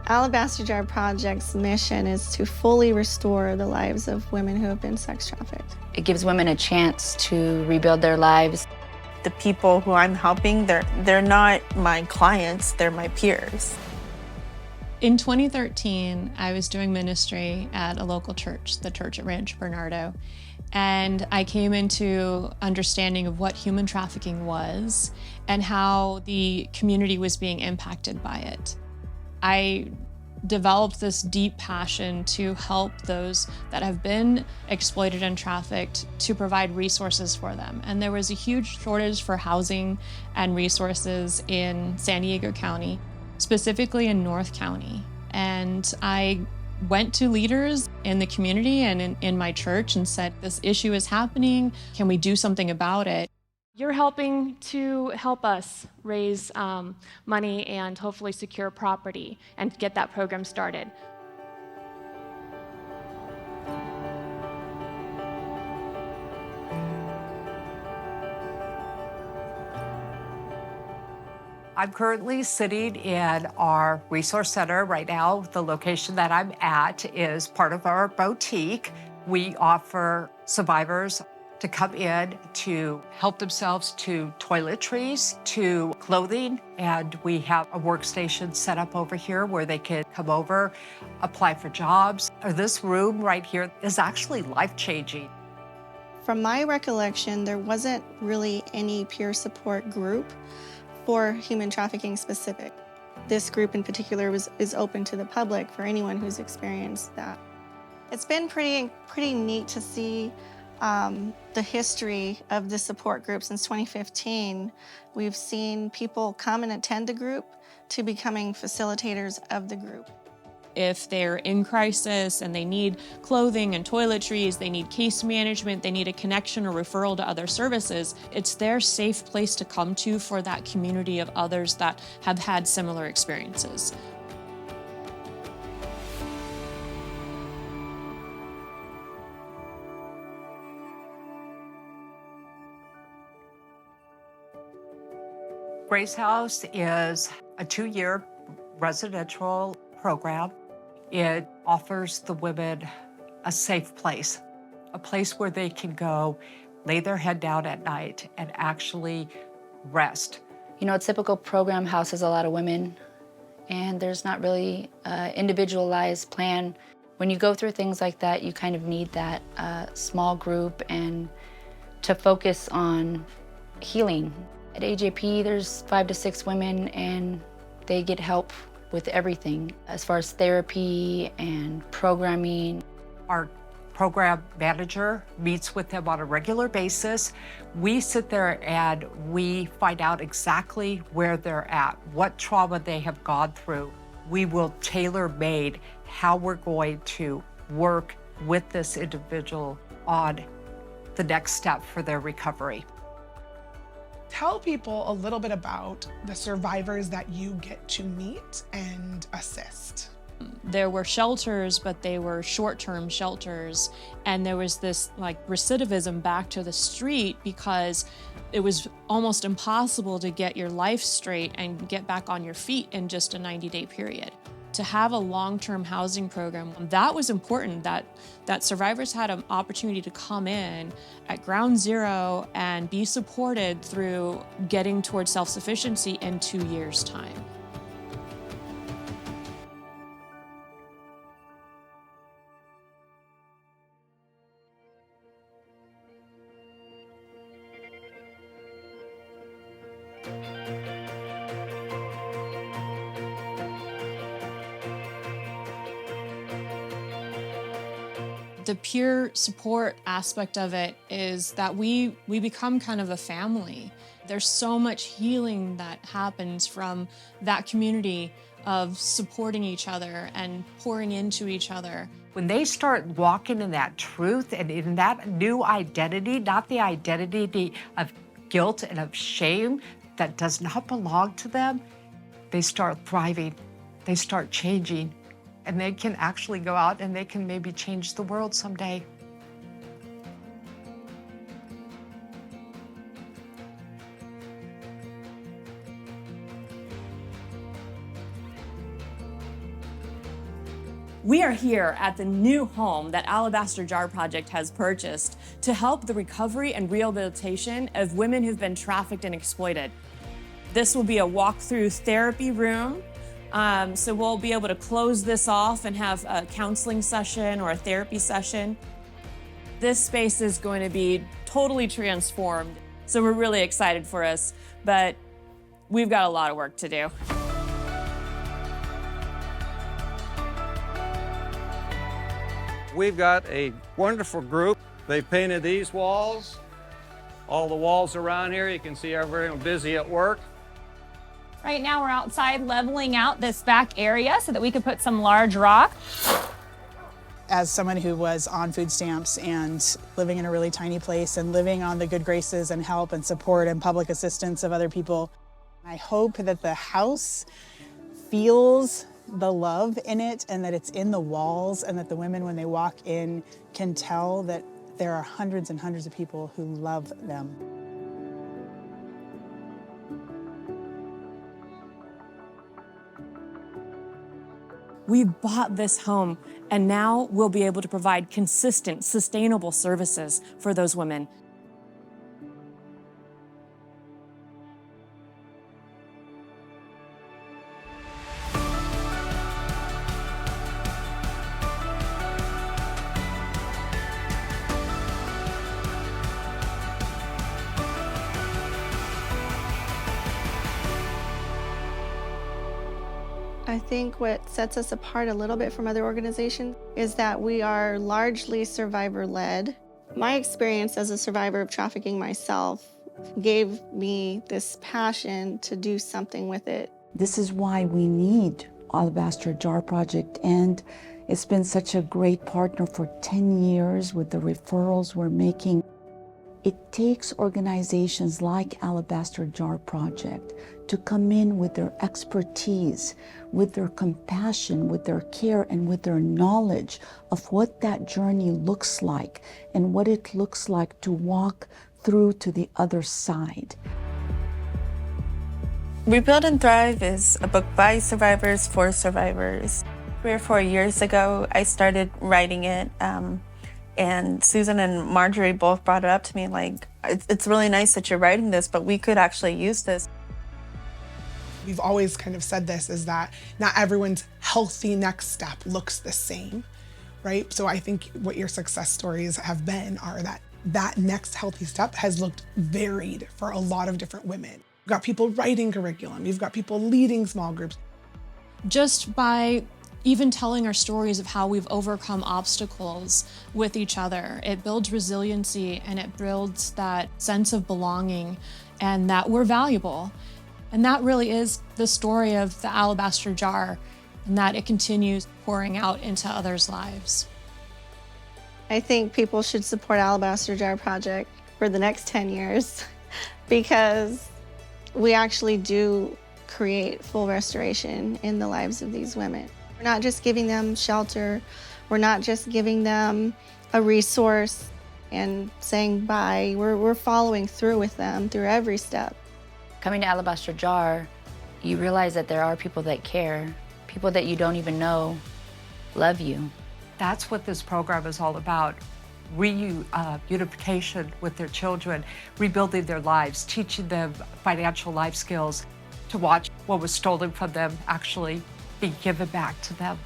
Alabaster Jar Project's mission is to fully restore the lives of women who have been sex trafficked. It gives women a chance to rebuild their lives. The people who I'm helping, they're not my clients, they're my peers. In 2013, I was doing ministry at a local church, the church at Rancho Bernardo, and I came into understanding of what human trafficking was and how the community was being impacted by it. I developed this deep passion to help those that have been exploited and trafficked, to provide resources for them. And there was a huge shortage for housing and resources in San Diego County, specifically in North County. And I went to leaders in the community and in my church and said, this issue is happening. Can we do something about it? You're helping to help us raise money and hopefully secure property and get that program started. I'm currently sitting in our resource center right now. The location that I'm at is part of our boutique. We offer survivors to come in to help themselves to toiletries, to clothing, and we have a workstation set up over here where they can come over, apply for jobs. This room right here is actually life-changing. From my recollection, there wasn't really any peer support group for human trafficking specific. This group in particular is open to the public for anyone who's experienced that. It's been pretty neat to see the history of the support group since 2015. We've seen people come and attend the group to becoming facilitators of the group. If they're in crisis and they need clothing and toiletries, they need case management, they need a connection or referral to other services, it's their safe place to come to for that community of others that have had similar experiences. Grace House is a 2-year residential program. It offers the women a safe place, a place where they can go, lay their head down at night and actually rest. You know, a typical program houses a lot of women, and there's not really an individualized plan. When you go through things like that, you kind of need that small group and to focus on healing. At AJP, there's 5 to 6 women, and they get help with everything as far as therapy and programming. Our program manager meets with them on a regular basis. We sit there and we find out exactly where they're at, what trauma they have gone through. We will tailor-made how we're going to work with this individual on the next step for their recovery. Tell people a little bit about the survivors that you get to meet and assist. There were shelters, but they were short-term shelters, and there was this recidivism back to the street because it was almost impossible to get your life straight and get back on your feet in just a 90-day period. To have a long-term housing program, that was important, that survivors had an opportunity to come in at ground zero and be supported through getting towards self-sufficiency in 2 years' time. The peer support aspect of it is that we become kind of a family. There's so much healing that happens from that community of supporting each other and pouring into each other. When they start walking in that truth and in that new identity, not the identity of guilt and of shame that does not belong to them, they start thriving, they start changing. And they can actually go out and they can maybe change the world someday. We are here at the new home that Alabaster Jar Project has purchased to help the recovery and rehabilitation of women who've been trafficked and exploited. This will be a walk-through therapy room. So we'll be able to close this off and have a counseling session or a therapy session. This space is going to be totally transformed. So we're really excited for us, but we've got a lot of work to do. We've got a wonderful group. They painted these walls. All the walls around here, you can see everyone busy at work. Right now we're outside leveling out this back area so that we could put some large rock. As someone who was on food stamps and living in a really tiny place and living on the good graces and help and support and public assistance of other people, I hope that the house feels the love in it and that it's in the walls and that the women, when they walk in, can tell that there are hundreds and hundreds of people who love them. We've bought this home, and now we'll be able to provide consistent, sustainable services for those women. I think what sets us apart a little bit from other organizations is that we are largely survivor-led. My experience as a survivor of trafficking myself gave me this passion to do something with it. This is why we need Alabaster Jar Project, and it's been such a great partner for 10 years with the referrals we're making. It takes organizations like Alabaster Jar Project to come in with their expertise, with their compassion, with their care, and with their knowledge of what that journey looks like and what it looks like to walk through to the other side. Rebuild and Thrive is a book by survivors for survivors. 3 or 4 years ago, I started writing it. And Susan and Marjorie both brought it up to me like, it's really nice that you're writing this, but we could actually use this. We've always kind of said this, is that not everyone's healthy next step looks the same, right? So I think what your success stories have been are that next healthy step has looked varied for a lot of different women. You've got people writing curriculum, you've got people leading small groups. Just by even telling our stories of how we've overcome obstacles with each other, it builds resiliency and it builds that sense of belonging and that we're valuable. And that really is the story of the Alabaster Jar, and that it continues pouring out into others' lives. I think people should support Alabaster Jar Project for the next 10 years because we actually do create full restoration in the lives of these women. We're not just giving them shelter, we're not just giving them a resource and saying bye. We're following through with them through every step. Coming to Alabaster Jar, you realize that there are people that care, people that you don't even know love you. That's what this program is all about. Reunification with their children, rebuilding their lives, teaching them financial life skills, to watch what was stolen from them actually be given back to them.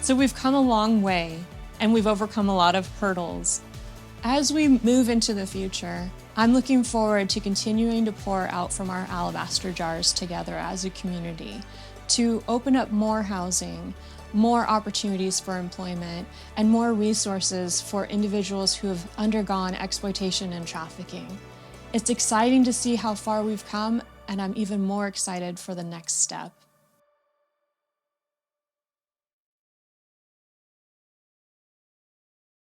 So we've come a long way and we've overcome a lot of hurdles. As we move into the future, I'm looking forward to continuing to pour out from our alabaster jars together as a community, to open up more housing, more opportunities for employment, and more resources for individuals who have undergone exploitation and trafficking. It's exciting to see how far we've come, and I'm even more excited for the next step.